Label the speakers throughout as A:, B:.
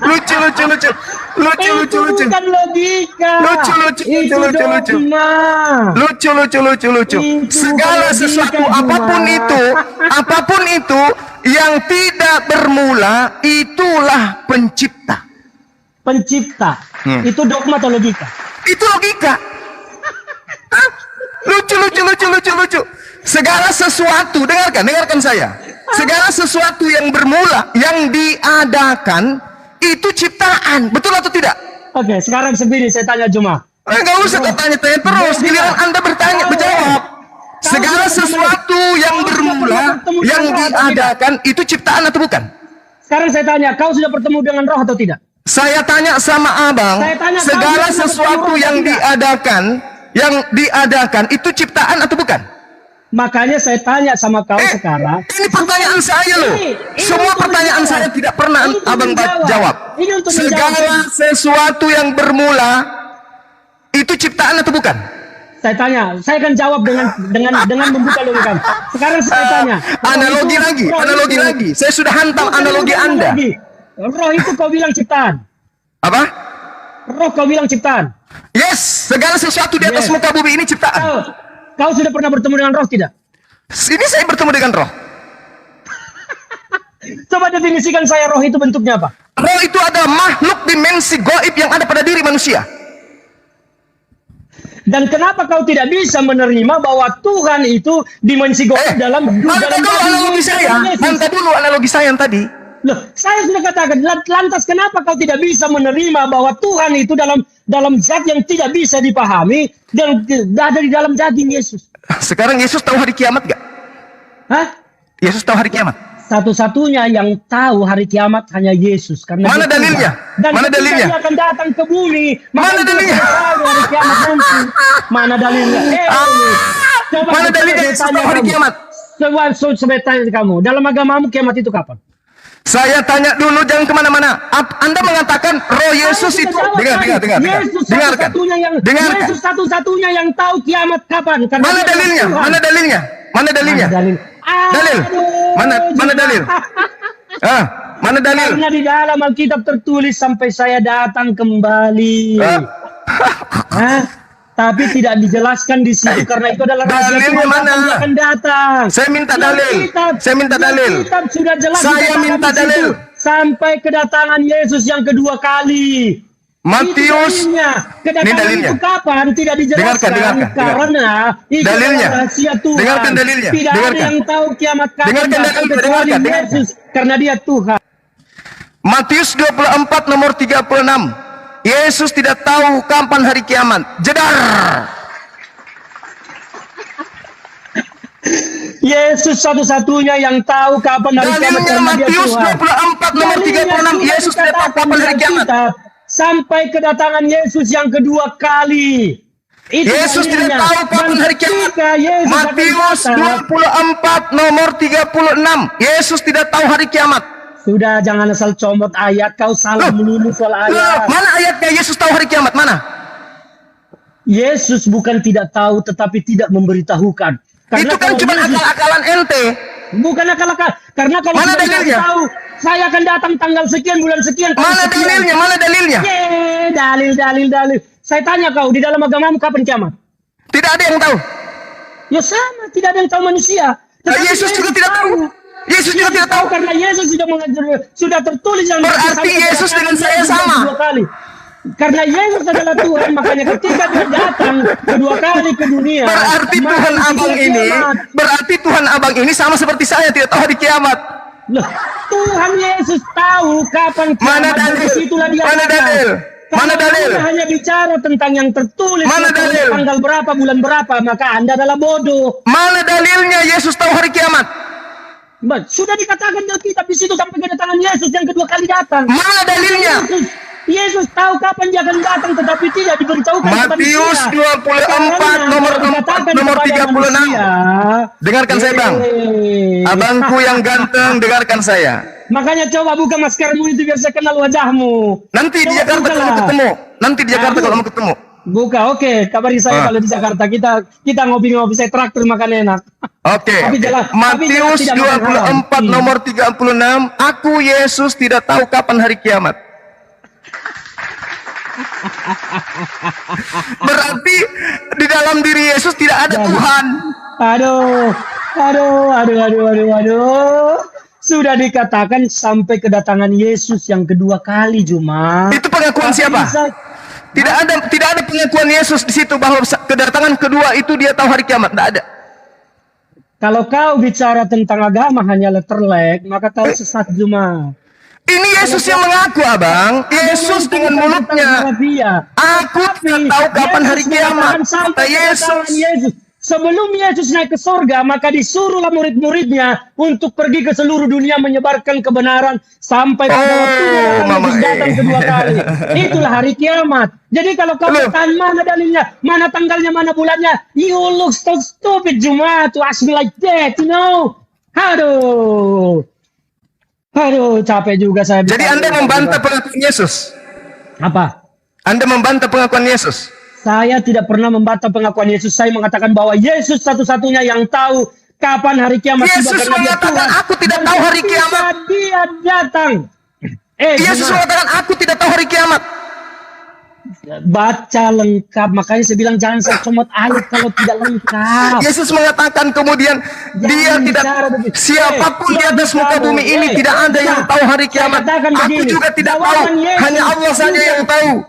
A: Lucu.
B: Itu bukan logika. Itu dogma.
A: Lucu. Segala sesuatu apapun itu yang tidak bermula, itulah pencipta.
B: Itu dogma atau logika?
A: Itu logika. Lucu. Segala sesuatu, dengarkan saya. Segala sesuatu yang bermula, yang diadakan, itu ciptaan. Betul atau tidak?
B: Oke, sekarang sendiri saya tanya cuma.
A: Enggak usah tanya-tanya terus. Giliran Anda bertanya, menjawab. Segala sesuatu yang bermula, yang diadakan, itu ciptaan atau bukan?
B: Sekarang saya tanya, kau sudah bertemu dengan roh atau tidak?
A: Saya tanya sama abang, segala sesuatu yang diadakan, itu ciptaan atau bukan?
B: Makanya saya tanya sama kau sekarang.
A: Ini pertanyaan saya loh. Semua pertanyaan saya tidak pernah abang jawab. Segala sesuatu yang bermula itu ciptaan atau bukan?
B: Saya tanya, saya akan jawab dengan membuka logika. Sekarang saya tanya.
A: Analogi lagi. Saya sudah hantam analogi Anda.
B: Roh itu kau bilang ciptaan.
A: Apa?
B: Roh kau bilang ciptaan.
A: Yes, segala sesuatu di atas muka bumi ini ciptaan.
B: Kau sudah pernah bertemu dengan roh tidak?
A: Ini saya bertemu dengan roh.
B: Coba definisikan saya roh itu bentuknya apa?
A: Roh itu ada makhluk dimensi gaib yang ada pada diri manusia.
B: Dan kenapa kau tidak bisa menerima bahwa Tuhan itu dimensi gaib dalam
A: Mantap dulu analogi saya yang tadi.
B: Loh, saya sudah katakan, lantas kenapa kau tidak bisa menerima bahwa Tuhan itu dalam zat yang tidak bisa dipahami dan ada di dalam daging Yesus?
A: Sekarang Yesus tahu hari kiamat gak?
B: Hah?
A: Yesus tahu hari kiamat?
B: Satu-satunya yang tahu hari kiamat hanya Yesus. Karena
A: mana dalilnya?
B: Dan
A: mana dalilnya?
B: Dia akan datang ke bumi.
A: Mana dalilnya?
B: Hari kiamat nanti. Mana dalilnya?
A: Mana dalilnya Yesus tahu hari kiamat?
B: Coba tanya kamu, dalam agamamu kiamat itu kapan?
A: Saya tanya dulu, jangan kemana-mana. Anda mengatakan roh Yesus itu dengarkan.
B: Yesus satu-satunya yang tahu kiamat kapan.
A: Mana dalilnya? Mana dalil? Mana dalil?
B: Karena di dalam Alkitab tertulis sampai saya datang kembali. Tapi tidak dijelaskan di situ karena itu adalah rahasia Tuhan yang akan datang.
A: Saya minta dalil.
B: Kitab sudah jelas.
A: Saya minta dalil.
B: Sampai kedatangan Yesus yang kedua kali.
A: Matius.
B: Kedatangan itu kapan tidak dijelaskan. Karena itu adalah rahasia Tuhan.
A: Dengarkan dalilnya.
B: Tidak ada yang tahu kiamat kapan kecuali Yesus karena Dia Tuhan.
A: Matius 24 nomor 36. Yesus tidak tahu kapan hari kiamat. Jedar.
B: Yesus satu-satunya yang tahu kapan hari kiamat.
A: Dalilnya Matius 24 nomor 36. Yesus tidak tahu kapan hari kiamat.
B: Sampai kedatangan Yesus yang kedua kali.
A: Yesus tidak tahu kapan hari kiamat. Matius 24 nomor 36. Yesus tidak tahu hari kiamat.
B: Sudah, jangan asal comot ayat, kau salah melulu soal ayat.
A: Mana ayatnya Yesus tahu hari kiamat? Mana?
B: Yesus bukan tidak tahu, tetapi tidak memberitahukan. Karena
A: itu kan cuma akal-akalan ente.
B: Bukan akal-akal. Karena kalau
A: mana dalilnya?
B: Tahu, saya akan datang tanggal sekian, bulan sekian.
A: Mana dalilnya? Mana dalilnya?
B: Dalil. Saya tanya kau, di dalam agamamu kapan kiamat?
A: Tidak ada yang tahu.
B: Ya sama, tidak ada yang tahu manusia.
A: Yesus juga tidak tahu. Yesus juga tidak tahu
B: karena Yesus sudah tertulis yang
A: berarti Yesus dengan saya sama.
B: Karena Yesus adalah Tuhan, makanya ketika Dia datang kedua kali ke dunia,
A: berarti Tuhan abang ini sama seperti saya, tidak tahu hari kiamat.
B: Loh, Tuhan Yesus tahu kapan kiamat.
A: Mana dalil? Mana dalil?
B: Hanya bicara tentang yang tertulis.
A: Mana dalil?
B: Tanggal berapa, bulan berapa, maka Anda adalah bodoh.
A: Mana dalilnya Yesus tahu hari kiamat?
B: Sudah dikatakan di Alkitab di situ sampai kedatangan Yesus yang kedua kali datang.
A: Mana dalilnya?
B: Yesus tahu kapan Dia akan datang, tetapi tidak diberitahukan.
A: Matius 24 nomor 36. Dengarkan saya, Bang. Abangku yang ganteng, dengarkan saya.
B: Makanya coba buka maskermu itu biar saya kenal wajahmu.
A: Nanti di Jakarta kalau mau ketemu.
B: Buka, oke. Kabari saya kalau di Jakarta kita ngopi-ngopi, saya traktir makan enak.
A: Oke.
B: Tapi jelas- tapi jelas
A: Matius
B: tidak makan
A: 24
B: haram.
A: nomor 36, aku Yesus tidak tahu kapan hari kiamat. Berarti di dalam diri Yesus tidak ada Tuhan.
B: Aduh. Sudah dikatakan sampai kedatangan Yesus yang kedua kali, Juma.
A: Itu pengakuan
B: Tapi
A: siapa? Tidak ada pengakuan Yesus di situ bahwa kedatangan kedua itu dia tahu hari kiamat. Tidak ada.
B: Kalau kau bicara tentang agama hanya letterlek, maka kau sesat, Juma.
A: Ini Yesus yang mengaku, Abang. Yesus dengan mulutnya. Aku tidak tahu kapan hari kiamat. Kata Yesus.
B: Sebelum Yesus naik ke surga, maka disuruhlah murid-muridnya untuk pergi ke seluruh dunia menyebarkan kebenaran sampai pada waktunya Yesus datang kedua kali. Itulah hari kiamat. Jadi kalau kau bertanya mana dalilnya, mana tanggalnya, mana bulannya, you look so stupid, Juma, to ask me like that, you know. Aduh, capek juga saya.
A: Jadi Anda membantah pengakuan Yesus?
B: Apa?
A: Anda membantah pengakuan Yesus?
B: Saya tidak pernah membantah pengakuan Yesus. Saya mengatakan bahwa Yesus satu-satunya yang tahu kapan hari kiamat.
A: Yesus mengatakan, aku tidak tahu hari kiamat.
B: Dia datang.
A: Yesus mengatakan, aku tidak tahu hari kiamat.
B: Baca lengkap. Makanya saya bilang jangan saya comot ayat kalau tidak lengkap.
A: Yesus mengatakan kemudian, dia tidak, siapapun di atas muka bumi ini tidak ada yang tahu hari kiamat. Aku juga tidak tahu. Hanya Allah saja yang tahu.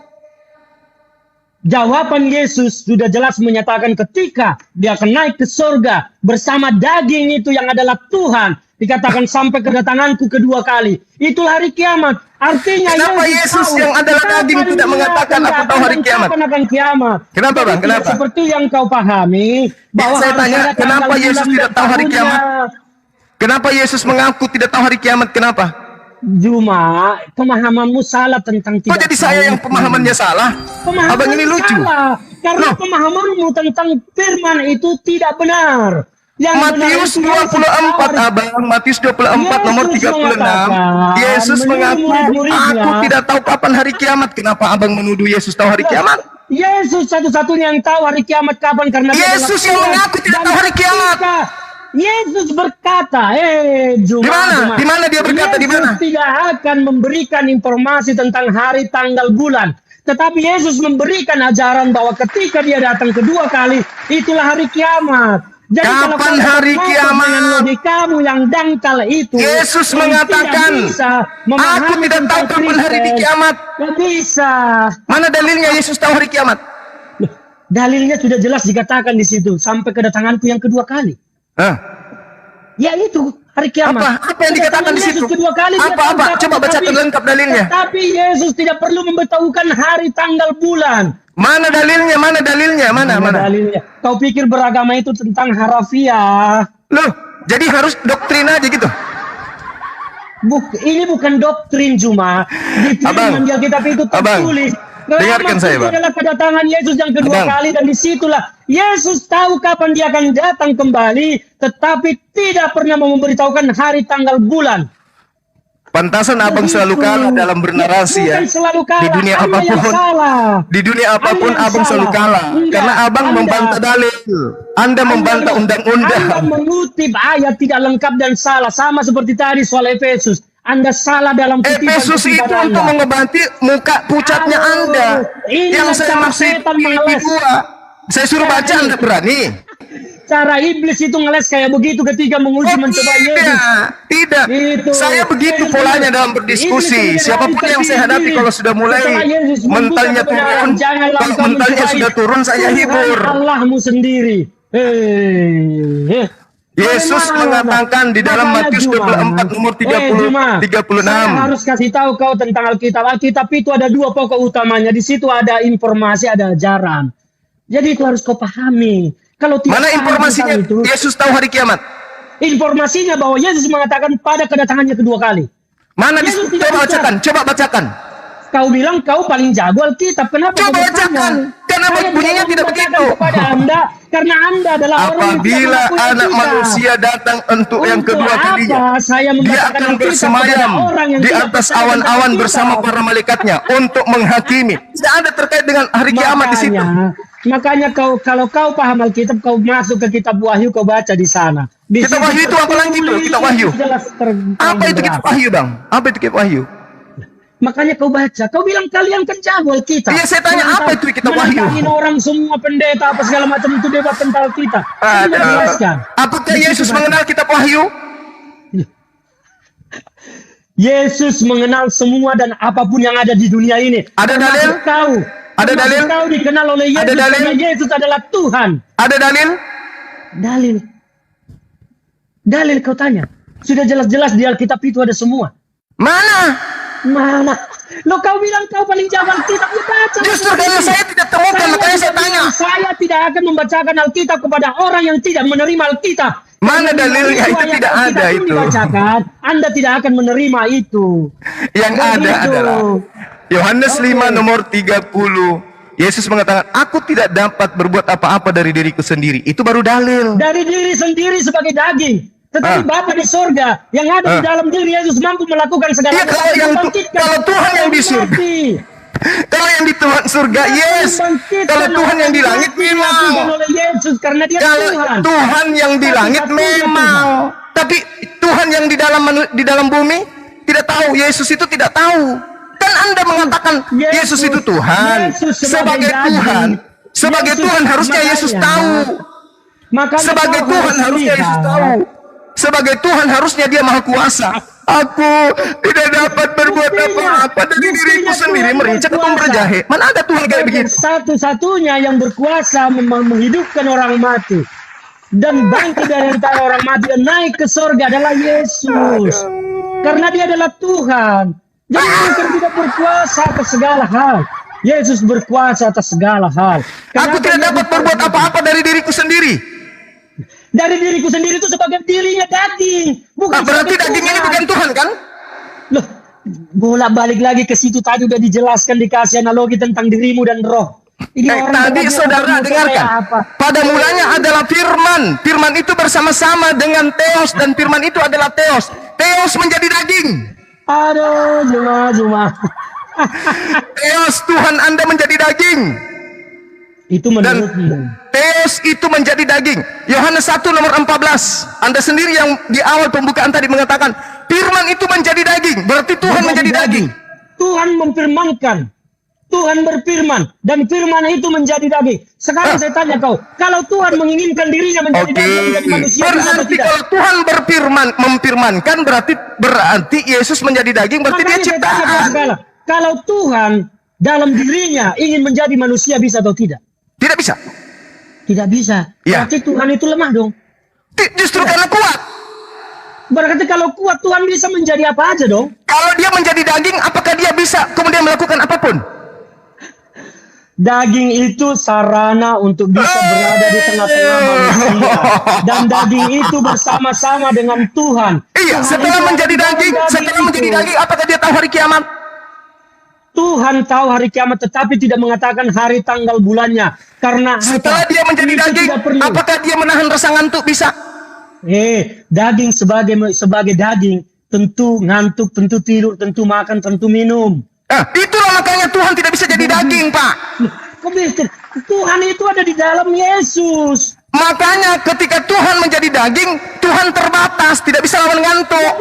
B: Jawaban Yesus sudah jelas menyatakan ketika dia akan naik ke surga bersama daging itu yang adalah Tuhan. Dikatakan sampai kedatanganku kedua kali. Itulah hari kiamat. Artinya
A: kenapa Yesus yang adalah daging tidak mengatakan aku tahu hari kiamat?
B: Kapan akan kiamat?
A: Kenapa, Bang? Kenapa?
B: Seperti yang kau pahami bahwa
A: saya tanya, kenapa Yesus tidak tahu hari kiamat? Kenapa Yesus mengaku tidak tahu hari kiamat? Kenapa?
B: Juma, pemahamanmu salah tentang tidak.
A: Kok jadi saya yang pemahamannya salah? Abang ini lucu.
B: Salah. Karena pemahamanmu tentang firman itu tidak benar.
A: Matius 24, Abang. Matius 24 nomor 36. Yesus mengaku, aku tidak tahu kapan hari kiamat. Kenapa Abang menuduh Yesus tahu hari kiamat?
B: Yesus satu-satunya yang tahu hari kiamat kapan, karena
A: Yesus yang mengaku tidak tahu hari kiamat.
B: Yesus berkata,
A: di mana dia berkata, di mana?
B: Yesus tidak akan memberikan informasi tentang hari, tanggal, bulan. Tetapi Yesus memberikan ajaran bahwa ketika dia datang kedua kali, itulah hari kiamat. Jadi
A: kapan hari kiamat?
B: Dengan logikamu yang dangkal itu,
A: Yesus mengatakan, aku tidak tahu kapan hari di kiamat.
B: Tidak bisa.
A: Mana dalilnya Yesus tahu hari kiamat?
B: Dalilnya sudah jelas dikatakan di situ, sampai kedatanganku yang kedua kali. Ya itu hari kiamat.
A: Apa yang dikatakan di situ?
B: Kedua kali
A: Apa? Coba bacakan lengkap dalilnya.
B: Tapi Yesus tidak perlu memberitahukan hari, tanggal, bulan.
A: Mana dalilnya? Mana dalilnya? Mana
B: dalilnya? Kau pikir beragama itu tentang harafiah?
A: Loh, jadi harus doktrin aja gitu?
B: Ini bukan doktrin, Juma. Di firman Alkitab itu tertulis.
A: Dengarkan saya, Bang.
B: Adalah kedatangan Yesus yang kedua kali, dan disitulah Yesus tahu kapan dia akan datang kembali, tetapi tidak pernah memberitahukan hari, tanggal, bulan.
A: Pantasan Abang selalu kalah dalam bernarasi ya. Di dunia apapun, di dunia apapun Abang selalu kalah. Karena Abang membantah dalil. Anda membantah undang-undang.
B: Anda mengutip ayat tidak lengkap dan salah, sama seperti tadi soal Efesus. Anda salah dalam
A: Efesus itu untuk mengobati muka pucatnya Anda. Yang saya maksud Filipi 2. Saya suruh baca, Anda berani?
B: Cara iblis itu ngeles kayak begitu ketika menguji mencoba Yesus.
A: Tidak. Saya begitu polanya dalam berdiskusi. Siapapun yang saya hadapi kalau sudah mulai mentalnya turun, kalau mentalnya sudah turun saya hibur.
B: Allahmu sendiri.
A: Yesus mengatakan di dalam Matius 24 nomor 36.
B: Saya harus kasih tahu kau tentang Alkitab. Alkitab itu ada dua pokok utamanya. Di situ ada informasi, ada ajaran. Jadi itu harus kau pahami. Kalau tidak
A: mana informasinya itu, Yesus tahu hari kiamat?
B: Informasinya bahwa Yesus mengatakan pada kedatangannya kedua kali.
A: Mana coba bacakan, coba bacakan.
B: Kau bilang kau paling jago Alkitab. Kenapa?
A: Coba bacakan. Karena
B: Saya
A: bunyinya tidak
B: mengatakan
A: begitu.
B: kepada Anda, karena Anda adalah orang yang tidak
A: Apabila
B: mengakui
A: anak
B: kita.
A: manusia datang untuk yang kedua
B: Untuk
A: kalinya,
B: apa saya
A: dia
B: membacakan
A: akan
B: Alkitab
A: bersemayam
B: kepada orang yang
A: di
B: tidak
A: atas
B: percaya tentang
A: awan-awan
B: Alkitab?
A: bersama para malaikatnya untuk menghakimi. Tidak ada terkait dengan hari kiamat di situ.
B: Makanya kalau kau paham Alkitab, kau masuk ke kitab Wahyu, kau baca di sana. Di
A: Kitab
B: situ
A: Wahyu itu apa lagi itu? Kitab Wahyu.
B: jelas
A: Apa itu kitab Wahyu, Bang? Apa itu kitab Wahyu?
B: Makanya kau baca, kau bilang kalian kan jago Alkitab.
A: Iya, saya tanya, apa itu kitab Wahyu?
B: Menantangin orang semua pendeta apa segala macam itu debat tentang Alkitab. Tidak jelaskan.
A: Apakah Yesus mengenal kitab Wahyu?
B: Yesus mengenal semua dan apapun yang ada di dunia ini.
A: Ada dalil?
B: Kau.
A: Ada dalil?
B: Kau dikenal oleh Yesus
A: Ada dalil?
B: karena Yesus adalah Tuhan.
A: Ada dalil?
B: Dalil. Dalil kau tanya. Sudah jelas-jelas di Alkitab itu ada semua.
A: Mana?
B: Mana? Lo kau bilang kau paling jago Alkitab, ya baca.
A: Justru karena saya tidak temukan, makanya saya tanya.
B: Saya tidak akan membacakan Alkitab kepada orang yang tidak menerima Alkitab.
A: Mana dalilnya? Itu tidak ada itu.
B: Dibacakan, Anda tidak akan menerima itu.
A: Yang ada
B: Begitu.
A: adalah Yohanes 5 nomor 30. Yesus mengatakan, aku tidak dapat berbuat apa-apa dari diriku sendiri. Itu baru dalil.
B: Dari diri sendiri sebagai daging. Tetapi Bapa di sorga yang ada di dalam diri Yesus mampu melakukan segala
A: Iya, kalau Tuhan yang di surga. Kalau yang di Tuhan surga, yes. Kalau Tuhan yang di langit, memang.
B: oleh Yesus karena dia
A: Kalau
B: Tuhan.
A: Tuhan yang di langit, memang. Tapi Tuhan yang di dalam bumi tidak tahu. Yesus itu tidak tahu. Kan Anda mengatakan Yesus itu Tuhan. Sebagai Tuhan, sebagai Tuhan harusnya Yesus tahu. Sebagai Tuhan harusnya Yesus tahu. Sebagai Tuhan harusnya dia maha kuasa. Aku tidak dapat berbuat apa-apa dari diriku sendiri, merincak atau berjahe. Mana ada Tuhan kayak begitu?
B: Satu-satunya yang berkuasa menghidupkan orang mati dan bangkit dari antara orang mati dan naik ke surga adalah Yesus. Karena dia adalah Tuhan. Jadi bukan tidak berkuasa atas segala hal. Yesus berkuasa atas segala hal.
A: Aku tidak dapat berbuat apa-apa dari diriku sendiri.
B: Dari diriku sendiri itu sebagai dirinya daging. Bukan
A: berarti daging ini bukan Tuhan kan?
B: Loh, bolak-balik lagi ke situ tadi udah dijelaskan, dikasih analogi tentang dirimu dan roh. Ini
A: Tadi saudara dengarkan. Pada mulanya adalah firman. Firman itu bersama-sama dengan Theos dan firman itu adalah Theos. Theos menjadi daging.
B: Aduh, cuma.
A: Theos Tuhan Anda menjadi daging.
B: Itu menurutmu.
A: Theos itu menjadi daging. Yohanes 1 nomor 14. Anda sendiri yang di awal pembukaan tadi mengatakan firman itu menjadi daging. Berarti Tuhan menjadi daging.
B: Tuhan memfirmankan. Tuhan berfirman dan firman itu menjadi daging. Sekarang saya tanya kau, kalau Tuhan menginginkan dirinya menjadi daging, menjadi manusia,
A: berarti kalau Tuhan memfirmankan berarti Yesus menjadi daging, berarti dia ciptaan.
B: Kalau Tuhan dalam dirinya ingin menjadi manusia, bisa atau tidak?
A: Tidak bisa.
B: Tidak bisa.
A: Ya.
B: Berarti Tuhan itu lemah dong.
A: Justru karena kuat.
B: Berarti kalau kuat Tuhan bisa menjadi apa aja dong.
A: Kalau dia menjadi daging, apakah dia bisa kemudian melakukan apapun?
B: Daging itu sarana untuk bisa berada di tengah-tengah manusia. Dan daging itu bersama-sama dengan Tuhan.
A: Iya, setelah menjadi daging, apakah dia tahu hari kiamat?
B: Tuhan tahu hari kiamat, tetapi tidak mengatakan hari, tanggal, bulannya. Karena
A: setelah dia menjadi daging, apakah dia menahan rasa ngantuk? Bisa.
B: Daging sebagai daging, tentu ngantuk, tentu tidur, tentu makan, tentu minum.
A: Itulah makanya Tuhan tidak bisa jadi daging, Pak.
B: Tuhan itu ada di dalam Yesus.
A: Makanya ketika Tuhan menjadi daging, Tuhan terbatas, tidak bisa lawan ngantuk.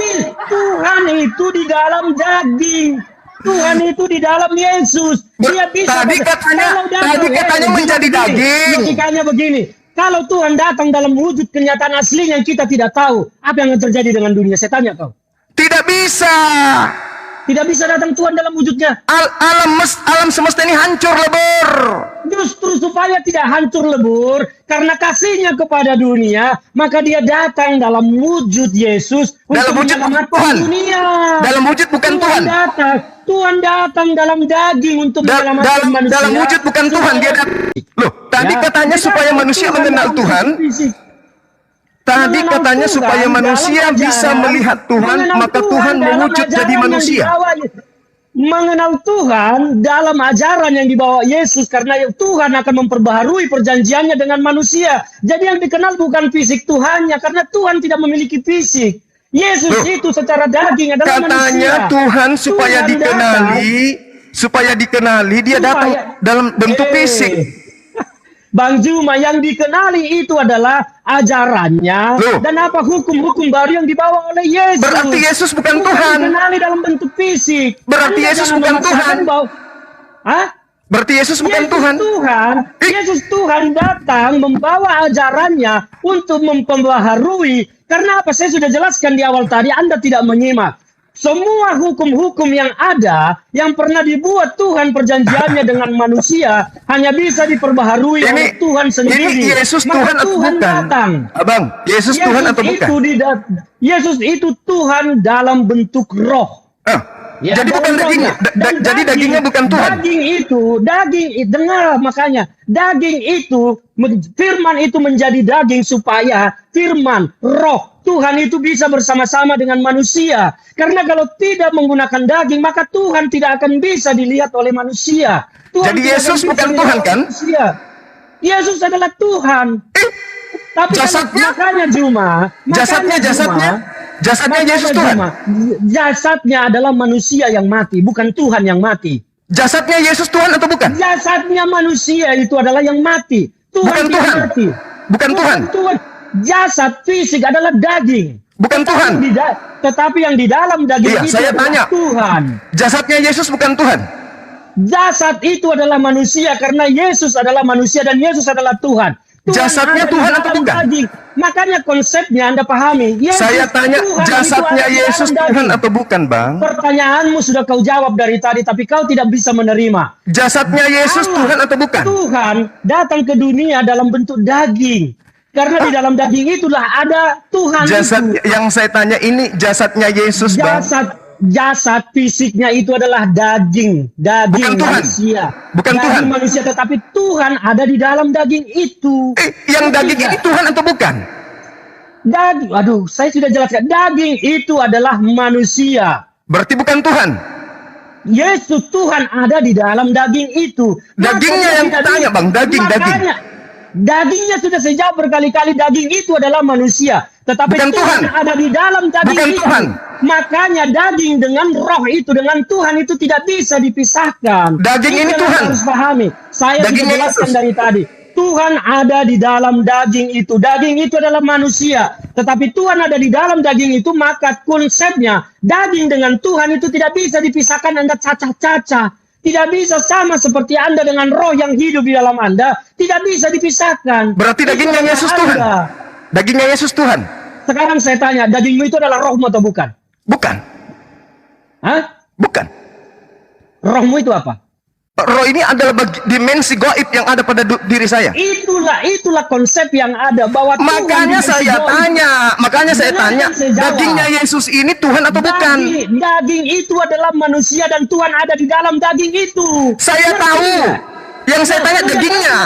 B: Tuhan itu di dalam daging. Tuhan itu di dalam Yesus. Dia bisa.
A: Tadi katanya menjadi daging.
B: Logikanya begini. Kalau Tuhan datang dalam wujud kenyataan aslinya yang kita tidak tahu, apa yang akan terjadi dengan dunia? Saya tanya kau.
A: Tidak bisa.
B: Tidak bisa datang Tuhan dalam wujudnya.
A: Alam semesta ini hancur lebur.
B: Justru supaya tidak hancur lebur, karena kasihnya kepada dunia, maka dia datang dalam wujud Yesus.
A: Dalam wujud Tuhan.
B: Dunia.
A: Dalam wujud bukan Tuhan.
B: Tuhan datang dalam daging untuk menyelamatkan manusia.
A: Dalam wujud bukan Tuhan. Dia datang. Loh, tadi katanya supaya manusia mengenal Tuhan. Tadi katanya supaya manusia bisa melihat Tuhan, maka Tuhan mewujud jadi manusia.
B: mengenal Tuhan dalam ajaran yang dibawa Yesus, karena Tuhan akan memperbaharui perjanjiannya dengan manusia. Jadi yang dikenal bukan fisik Tuhannya, karena Tuhan tidak memiliki fisik. Yesus itu secara daging adalah
A: Katanya
B: manusia.
A: Tuhan supaya
B: Tuhan
A: dikenali, dia datang dalam bentuk fisik.
B: Bang Juma, yang dikenali itu adalah ajarannya dan apa hukum-hukum baru yang dibawa oleh Yesus.
A: Berarti Yesus bukan Tuhan.
B: Dikenali dalam bentuk fisik.
A: Berarti Yesus bukan Tuhan. Berarti Yesus bukan Tuhan.
B: Yesus Tuhan datang membawa ajarannya untuk memperbaharui. Karena apa? Saya sudah jelaskan di awal tadi, Anda tidak menyimak. Semua hukum-hukum yang ada, yang pernah dibuat Tuhan perjanjiannya dengan manusia, hanya bisa diperbaharui oleh Tuhan sendiri.
A: Ini Yesus Tuhan atau bukan?
B: Datang.
A: Abang, Yesus Tuhan atau bukan?
B: Yesus itu Tuhan dalam bentuk roh.
A: Jadi bukan dagingnya. Jadi dagingnya bukan Tuhan.
B: Dengar makanya. Daging itu, firman itu menjadi daging supaya firman, roh, Tuhan itu bisa bersama-sama dengan manusia. Karena kalau tidak menggunakan daging, maka Tuhan tidak akan bisa dilihat oleh manusia.
A: Jadi Yesus bukan Tuhan kan?
B: Yesus adalah Tuhan. Tapi
A: jasadnya?
B: Makanya
A: jasadnya Yesus Tuhan.
B: Jasadnya adalah manusia yang mati, bukan Tuhan yang mati.
A: Jasadnya Yesus Tuhan atau bukan?
B: Jasadnya manusia itu adalah yang mati.
A: Bukan Tuhan.
B: Mati.
A: Bukan Tuhan.
B: Jasad fisik adalah daging.
A: Bukan Tuhan.
B: Tetapi yang di dalam daging itu
A: saya tanya.
B: Tuhan.
A: Jasadnya Yesus bukan Tuhan.
B: Jasad itu adalah manusia karena Yesus adalah manusia dan Yesus adalah Tuhan.
A: Jasadnya Tuhan atau bukan?
B: Daging. Makanya konsepnya Anda pahami.
A: Saya tanya, jasadnya Yesus Tuhan atau bukan, Bang?
B: Pertanyaanmu sudah kau jawab dari tadi, tapi kau tidak bisa menerima.
A: Jasadnya Yesus Tuhan atau bukan?
B: Tuhan datang ke dunia dalam bentuk daging. Karena di dalam daging itulah ada Tuhan.
A: Yang saya tanya ini jasadnya Yesus, Bang.
B: Jasad fisiknya itu adalah daging
A: bukan
B: manusia.
A: Bukan Tuhan.
B: Manusia, tetapi Tuhan ada di dalam daging itu.
A: Yang daging ini Tuhan atau bukan?
B: Aduh, saya sudah jelaskan. Daging itu adalah manusia.
A: Berarti bukan Tuhan.
B: Yesus Tuhan ada di dalam daging itu.
A: Dagingnya yang tanya, Bang, daging.
B: Dagingnya sudah saya jawab berkali-kali, daging itu adalah manusia. Tetapi
A: bukan
B: Tuhan ada di dalam daging
A: bukan
B: itu.
A: Tuhan.
B: Makanya daging dengan roh itu, dengan Tuhan itu tidak bisa dipisahkan.
A: Daging ini Tuhan.
B: Harus pahami. Saya sudah jelaskan dari tadi. Tuhan ada di dalam daging itu. Daging itu adalah manusia. Tetapi Tuhan ada di dalam daging itu, maka konsepnya daging dengan Tuhan itu tidak bisa dipisahkan. Anda cacah-cacah. Tidak bisa sama seperti Anda dengan roh yang hidup di dalam Anda. Tidak bisa dipisahkan.
A: Berarti dagingnya Yesus Tuhan. Dagingnya Yesus Tuhan.
B: Sekarang saya tanya, dagingmu itu adalah rohmu atau bukan?
A: Bukan.
B: Hah?
A: Bukan.
B: Rohmu itu apa?
A: Roh ini adalah dimensi gaib yang ada pada diri saya.
B: Itulah konsep yang ada bahwa
A: makanya saya tanya, dagingnya Yesus ini Tuhan atau bukan?
B: Daging itu adalah manusia dan Tuhan ada di dalam daging itu.
A: Saya tahu. Yang saya tanya dagingnya.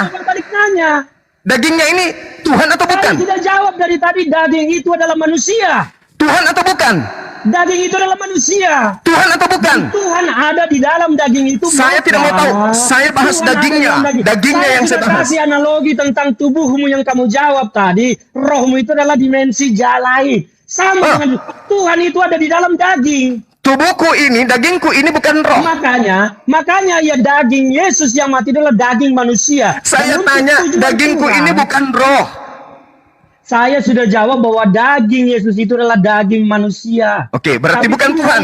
A: Dagingnya ini Tuhan atau bukan?
B: Saya sudah jawab dari tadi, daging itu adalah manusia.
A: Tuhan atau bukan?
B: Daging itu adalah manusia.
A: Tuhan atau bukan?
B: Tuhan ada di dalam daging itu.
A: Saya tidak mau tahu. Saya bahas dagingnya. Dagingnya yang saya bahas.
B: Kasih analogi tentang tubuhmu yang kamu jawab tadi. Rohmu itu adalah dimensi jalai. Sama dengan Tuhan itu ada di dalam daging.
A: Tubuhku ini, dagingku ini bukan roh.
B: Makanya ya daging Yesus yang mati adalah daging manusia.
A: Saya tanya, dagingku ini bukan roh.
B: Saya sudah jawab bahwa daging Yesus itu adalah daging manusia.
A: Oke, berarti bukan Tuhan.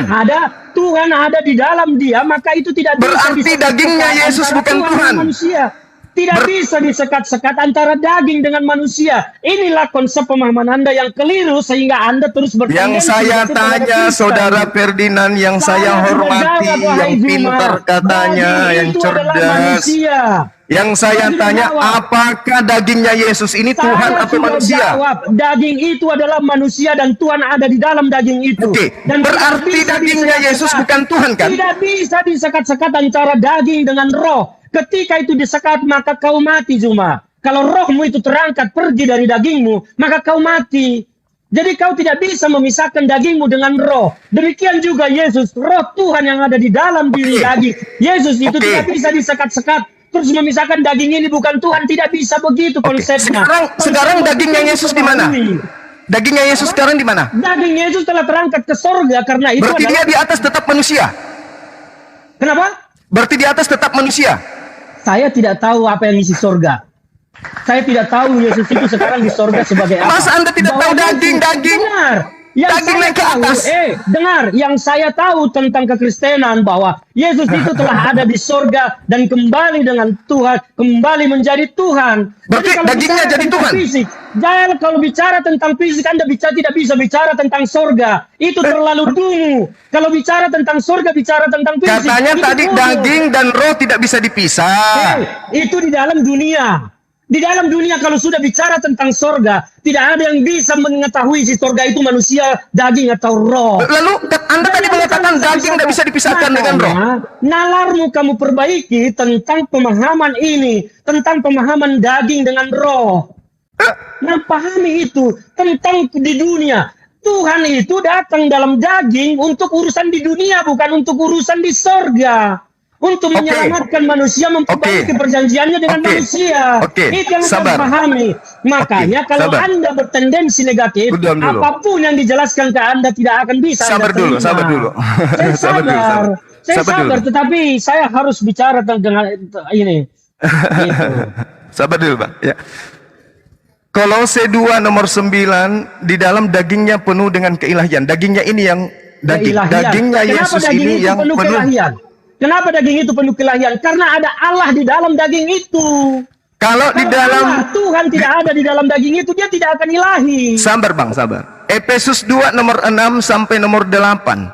B: Tuhan ada di dalam dia, maka itu tidak bisa.
A: Berarti dagingnya Yesus bukan Tuhan.
B: Manusia. Tidak bisa disekat-sekat antara daging dengan manusia. Inilah konsep pemahaman Anda yang keliru sehingga Anda terus bertanya.
A: Yang saya tanya, Saudara Ferdinand, yang saya hormati, yang pintar katanya, yang cerdas. Yang saya tanya, apakah dagingnya Yesus ini Tuhan atau manusia?
B: Daging itu adalah manusia dan Tuhan ada di dalam daging itu.
A: Oke, berarti dagingnya Yesus bukan Tuhan kan?
B: Tidak bisa disekat-sekat antara daging dengan roh. Ketika itu disekat, maka kau mati, Zuma. Kalau rohmu itu terangkat pergi dari dagingmu, maka kau mati. Jadi kau tidak bisa memisahkan dagingmu dengan roh. Demikian juga Yesus, roh Tuhan yang ada di dalam diri daging. Yesus itu tidak bisa disekat-sekat terus memisahkan daging ini bukan Tuhan, tidak bisa begitu konsepnya.
A: Sekarang dagingnya Yesus di mana? Dagingnya Yesus sekarang di mana?
B: Daging Yesus telah terangkat ke sorga karena itu
A: berarti dia di atas tetap manusia.
B: Kenapa?
A: Berarti di atas tetap manusia.
B: Saya tidak tahu apa yang isi sorga. Saya tidak tahu Yesus itu sekarang di sorga sebagai apa.
A: Masa Anda tidak tahu daging?
B: Dengar. Yang
A: daging naik ke atas.
B: Dengar, yang saya tahu tentang kekristenan bahwa Yesus itu telah ada di sorga dan kembali dengan Tuhan, kembali menjadi Tuhan.
A: Berarti
B: jadi,
A: dagingnya jadi Tuhan.
B: Fisik, jangan kalau bicara tentang fisik Anda tidak bisa bicara tentang sorga. Itu terlalu dulu. Kalau bicara tentang sorga, bicara tentang fisik.
A: Katanya tadi daging dan roh tidak bisa dipisah.
B: Itu di dalam dunia. Di dalam dunia kalau sudah bicara tentang sorga, tidak ada yang bisa mengetahui si sorga itu manusia, daging atau roh.
A: Lalu Anda tadi mengatakan daging tidak bisa dipisahkan dengan roh.
B: Nalarmu kamu perbaiki tentang pemahaman ini, tentang pemahaman daging dengan roh. Nah, pahami itu tentang di dunia. Tuhan itu datang dalam daging untuk urusan di dunia, bukan untuk urusan di sorga. Untuk menyelamatkan manusia, memperbaiki perjanjiannya dengan manusia. Itu yang saya pahami. Makanya kalau Anda bertendensi negatif, apapun yang dijelaskan ke Anda tidak akan bisa.
A: Sabar dulu.
B: Saya sabar, tetapi saya harus bicara dengan ini. Gitu.
A: Sabar dulu, Bang. Ya. Kolose 2 nomor 9, di dalam dagingnya penuh dengan keilahian. Dagingnya ini yang daging. Dagingnya Yesus ini yang penuh
B: keilahian. Kenapa daging itu penuh kelahian? Karena ada Allah di dalam daging itu.
A: Kalau di dalam
B: Tuhan tidak ada di dalam daging itu, dia tidak akan ilahi.
A: Sabar Bang, sabar. Efesus 2 nomor 6 sampai nomor 8.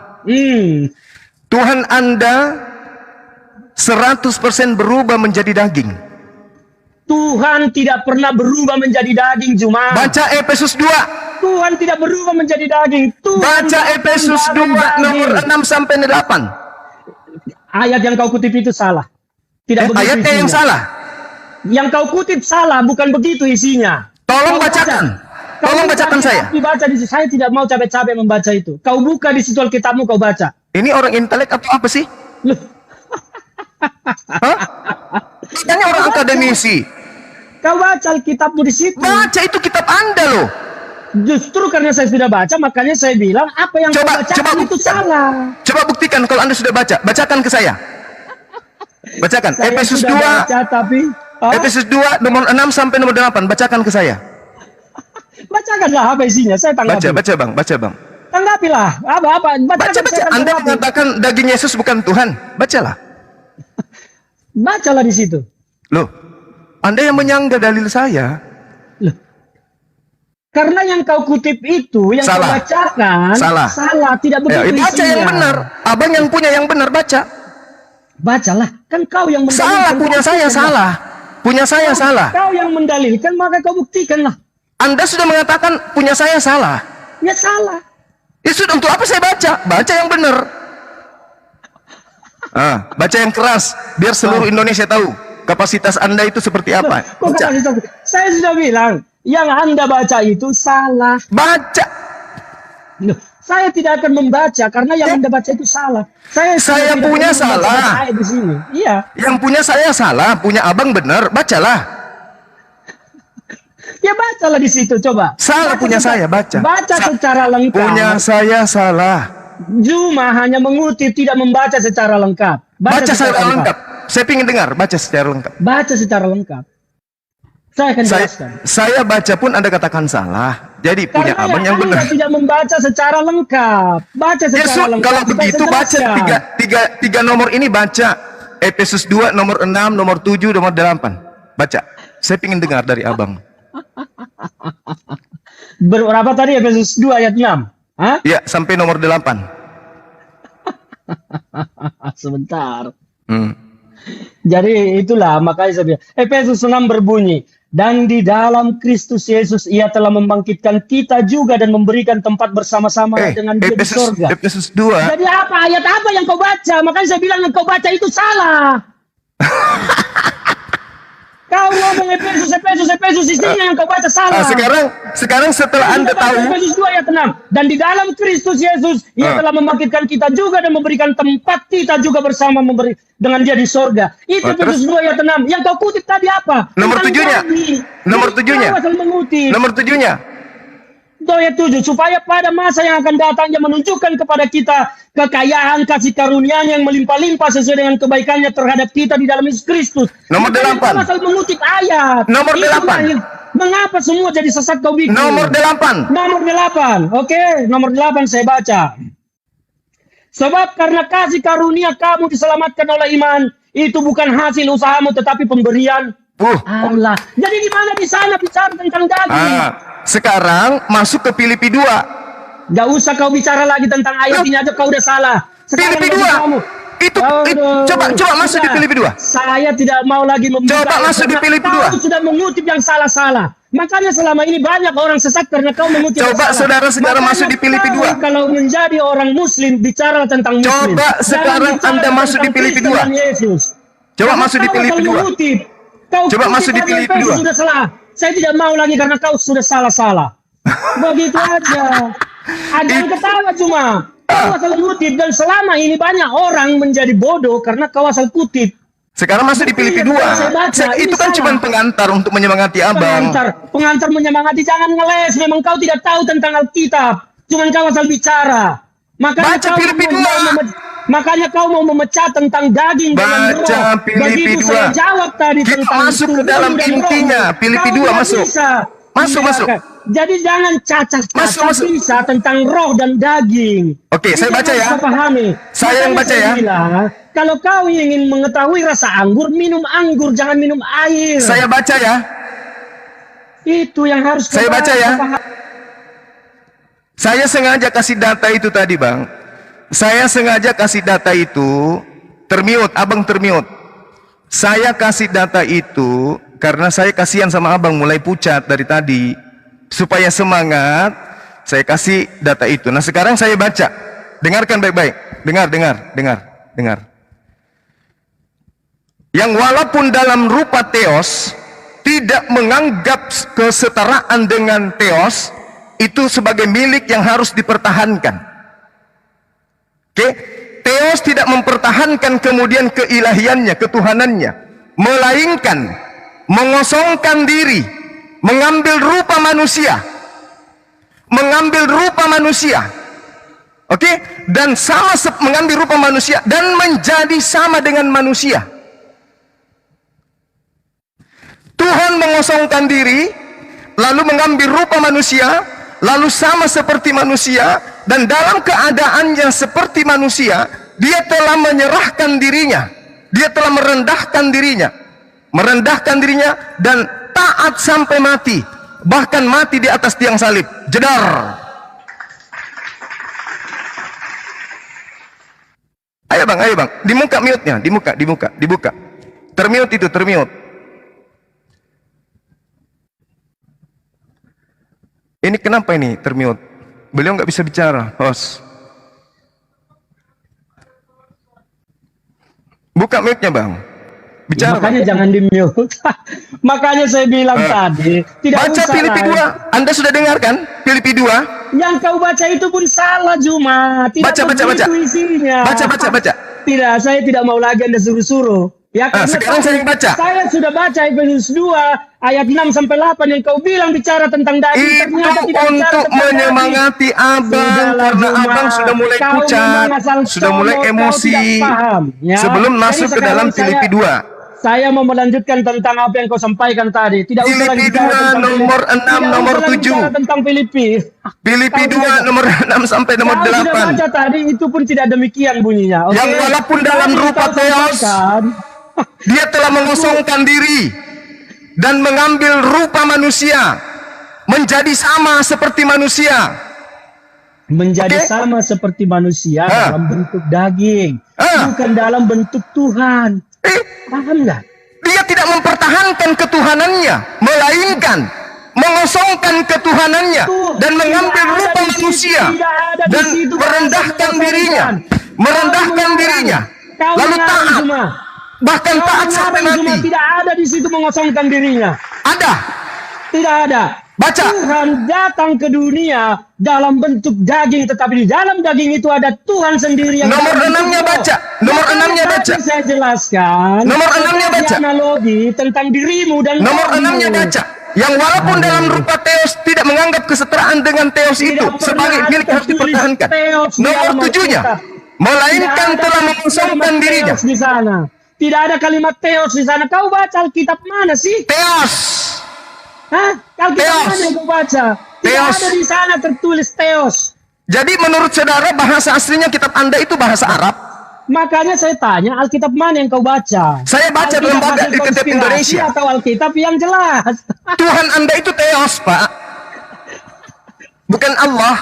A: Tuhan Anda 100% berubah menjadi daging.
B: Tuhan tidak pernah berubah menjadi daging, Juma.
A: Baca Efesus 2.
B: Tuhan tidak berubah menjadi daging.
A: Baca Efesus 2 nomor 6 sampai 8.
B: Ayat yang kau kutip itu salah. Tidak begitu
A: ayatnya
B: isinya.
A: Yang salah.
B: Yang kau kutip salah, bukan begitu isinya.
A: Tolong bacakan. Tolong bacakan saya.
B: Dibaca di saya tidak mau capek-capek membaca itu. Kau buka di situ Alkitabmu, kau baca.
A: Ini orang intelek atau apa sih? Hah? Ini orang akademisi.
B: Kau baca Alkitabmu di situ.
A: Baca itu kitab Anda loh.
B: Justru karena saya sudah baca, makanya saya bilang apa yang kau bacakan itu salah.
A: Coba buktikan kalau Anda sudah baca. Bacakan ke saya. Bacakan. Efesus 2. Efesus 2 nomor 6 sampai nomor 8. Bacakan ke saya.
B: Bacakanlah apa isinya. Saya tanggapi.
A: Baca Bang. Baca Bang.
B: Tanggapilah. Apa.
A: Baca. Anda mengatakan daging Yesus bukan Tuhan. Bacalah.
B: Bacalah di situ.
A: Loh. Anda yang menyanggah dalil saya.
B: Loh. Karena yang kau kutip itu, yang
A: salah.
B: Kau bacakan, salah, tidak begitu
A: baca yang benar. Abang yang punya yang benar, baca.
B: Bacalah, kan kau yang mendalilkan.
A: Salah, punya saya salah. Punya saya salah.
B: Kau yang mendalilkan, maka kau buktikanlah.
A: Anda sudah mengatakan punya saya salah.
B: Ya salah.
A: Ya sudah, untuk apa saya baca? Baca yang benar. Baca yang keras, biar seluruh Indonesia tahu kapasitas Anda itu seperti apa.
B: Saya sudah bilang, yang Anda baca itu salah.
A: Baca.
B: Loh, saya tidak akan membaca karena yang Anda baca itu salah.
A: Saya punya salah.
B: Di sini. Iya.
A: Yang punya saya salah, punya abang benar. Bacalah.
B: Ya bacalah di situ, coba.
A: Salah punya saya, baca.
B: Baca secara lengkap.
A: Punya saya salah.
B: Cuma hanya mengutip, tidak membaca secara lengkap.
A: Baca secara lengkap. Saya ingin dengar, baca secara lengkap.
B: Baca secara lengkap. Saya akan jelaskan.
A: Saya baca pun Anda katakan salah. Jadi punya abang yang benar.
B: Anda tidak membaca secara lengkap. Baca secara lengkap.
A: Kalau begitu baca tiga nomor ini, baca Efesus 2 nomor 6, nomor 7, nomor 8. Baca. Saya ingin dengar dari abang.
B: Berapa tadi Efesus 2 ayat 6? Hah?
A: Ya, sampai nomor 8.
B: Sebentar. Jadi itulah makanya saya bilang Efesus 6 berbunyi, dan di dalam Kristus Yesus ia telah membangkitkan kita juga dan memberikan tempat bersama-sama dengan Dia di surga.
A: Efesus 2.
B: Jadi apa ayat apa yang kau baca? Makanya saya bilang yang kau baca itu salah. Kau ngomong Efesus isinya yang kau baca salah.
A: Sekarang setelah Anda tahu
B: Efesus 2 ayat 6, dan di dalam Kristus Yesus Ia telah membangkitkan kita juga dan memberikan tempat kita juga bersama dengan Dia di sorga. Itu Efesus 2 ayat 6. Yang kau kutip tadi apa?
A: Nomor 7-nya. Nomor 7-nya.
B: Ayat 7, supaya pada masa yang akan datang Dia menunjukkan kepada kita kekayaan kasih karunia-Nya yang melimpah-limpah sesuai dengan kebaikannya terhadap kita di dalam Yesus Kristus.
A: Nomor 8.
B: Asal mengutip ayat.
A: Nomor 8.
B: Mengapa semua jadi sesat kau bikin?
A: Nomor 8.
B: Nomor 8. Oke, nomor 8 saya baca. Sebab karena kasih karunia kamu diselamatkan oleh iman, itu bukan hasil usahamu tetapi pemberian Allah. Jadi di mana di sana bicara tentang daging?
A: Sekarang masuk ke Filipi 2.
B: Gak usah kau bicara lagi tentang ayat ini aja, kau udah salah.
A: Filipi 2. Coba masuk di Filipi 2.
B: Saya tidak mau lagi membuka.
A: Coba masuk di Filipi 2.
B: Kau sudah mengutip yang salah-salah. Makanya selama ini banyak orang sesat karena kau mengutip yang salah.
A: Coba saudara masuk di Filipi 2.
B: Kalau menjadi orang muslim bicara tentang muslim.
A: Coba sekarang Anda masuk di Filipi 2. Coba masuk di Filipi 2. Coba masuk di Filipi 2.
B: Sudah salah. Saya tidak mau lagi karena kau sudah salah-salah. Begitu aja. Ada yang ketawa cuma. Kau asal kutip, dan selama ini banyak orang menjadi bodoh karena kau asal kutip.
A: Sekarang masuk di Filipi 2. Itu kan cuma pengantar untuk menyemangati abang.
B: Pengantar menyemangati, jangan ngeles. Memang kau tidak tahu tentang Alkitab. Cuman kau asal bicara. Makanya kau mau memecah tentang daging dengan roh.
A: Baca Filipi 2.
B: Saya jawab tadi
A: kita
B: tentang
A: masuk ke dalam intinya. Filipi 2 masuk. Masuk.
B: Jadi jangan cacah-cacah bisa tentang roh dan daging.
A: Oke, saya baca ya. Saya yang baca ya.
B: Kalau kau ingin mengetahui rasa anggur, minum anggur, jangan minum air.
A: Saya baca ya.
B: Itu yang harus
A: saya baca ya. Saya sengaja kasih data itu tadi, Bang. Saya sengaja kasih data itu termute, abang termute. Saya kasih data itu karena saya kasihan sama abang mulai pucat dari tadi. Supaya semangat, saya kasih data itu. Nah sekarang saya baca. Dengarkan baik-baik. Dengar. Yang walaupun dalam rupa theos, tidak menganggap kesetaraan dengan theos, itu sebagai milik yang harus dipertahankan. Oke, theos tidak mempertahankan kemudian keilahiannya, ketuhanannya, melainkan mengosongkan diri, mengambil rupa manusia, oke, dan mengambil rupa manusia dan menjadi sama dengan manusia. Tuhan mengosongkan diri, lalu mengambil rupa manusia, lalu sama seperti manusia, dan dalam keadaan yang seperti manusia, dia telah menyerahkan dirinya, dia telah merendahkan dirinya dan taat sampai mati, bahkan mati di atas tiang salib. Jedar. Ayo bang, dibuka mute-nya, dibuka. Termute itu, termute. Ini kenapa ini termute? Beliau nggak bisa bicara, host. Buka mute-nya bang. Bicara,
B: makanya bang. Jangan di-mute. Makanya saya bilang tadi, tidak
A: baca
B: usah.
A: Filipi 2. Anda sudah dengar kan? Filipi 2.
B: Yang kau baca itu pun salah Juma. Tidak
A: baca.
B: Isinya.
A: Baca.
B: Tidak, saya tidak mau lagi Anda suruh-suruh. Ya,
A: sekarang saya baca.
B: Saya sudah baca Efesus 2 ayat 6 sampai 8 yang kau bilang bicara tentang daging.
A: Itu untuk menyemangati abang karena abang sudah mulai pucat, sudah mulai emosi. Ya? Sebelum masuk ke dalam Filipi 2.
B: Saya mau melanjutkan tentang apa yang kau sampaikan tadi. Tidak usah lagi
A: bicara tentang nomor 6, nomor 7.
B: Tentang Filipi
A: 2 nomor 6 sampai nomor 8.
B: Sudah baca tadi, itu pun tidak demikian bunyinya. Okay?
A: Yang walaupun dalam rupa theos, dia telah mengosongkan diri dan mengambil rupa manusia, menjadi sama seperti manusia.
B: Menjadi sama seperti manusia dalam bentuk daging, bukan dalam bentuk Tuhan. Paham nggak?
A: Dia tidak mempertahankan ketuhanannya, melainkan mengosongkan ketuhanannya dan mengambil rupa manusia dan merendahkan dirinya, lalu taat. bahkan taat sampai
B: Abang cuma
A: mati.
B: tidak ada di situ mengosongkan dirinya.
A: Ada.
B: Tidak ada.
A: Baca.
B: Tuhan datang ke dunia dalam bentuk daging, tetapi di dalam daging itu ada Tuhan sendiri yang
A: Nomor
B: dalam
A: 6-nya
B: bentuk
A: baca.
B: roh.
A: Nomor
B: Makanya
A: 6-nya
B: tadi
A: baca.
B: saya jelaskan.
A: Nomor 6-nya
B: sebagai
A: baca.
B: analogi tentang dirimu dan
A: Nomor
B: kamu.
A: 6-nya baca. Yang walaupun dalam rupa teos tidak menganggap kesetaraan dengan teos
B: Tidak
A: itu
B: pernah
A: sebagai
B: ada
A: milik harus
B: tertulis
A: dipertahankan.
B: teos di
A: Nomor
B: dalam
A: 7-nya,
B: Alkitab.
A: melainkan
B: Tidak ada
A: telah
B: kalimat
A: mengosongkan dirinya.
B: teos di sana. Tidak ada kalimat teos di sana. Kau baca Alkitab mana sih?
A: Teos.
B: Hah? Alkitab
A: Teos.
B: mana yang kau baca? Tidak
A: Teos.
B: ada di sana tertulis teos.
A: Jadi menurut saudara bahasa aslinya kitab Anda itu bahasa Arab?
B: Makanya saya tanya, Alkitab mana yang kau baca?
A: Saya baca
B: Alkitab
A: lembaga
B: hasil
A: Alkitab
B: konspirasi
A: Indonesia.
B: atau Alkitab yang jelas?
A: Tuhan Anda itu teos, Pak. Bukan Allah.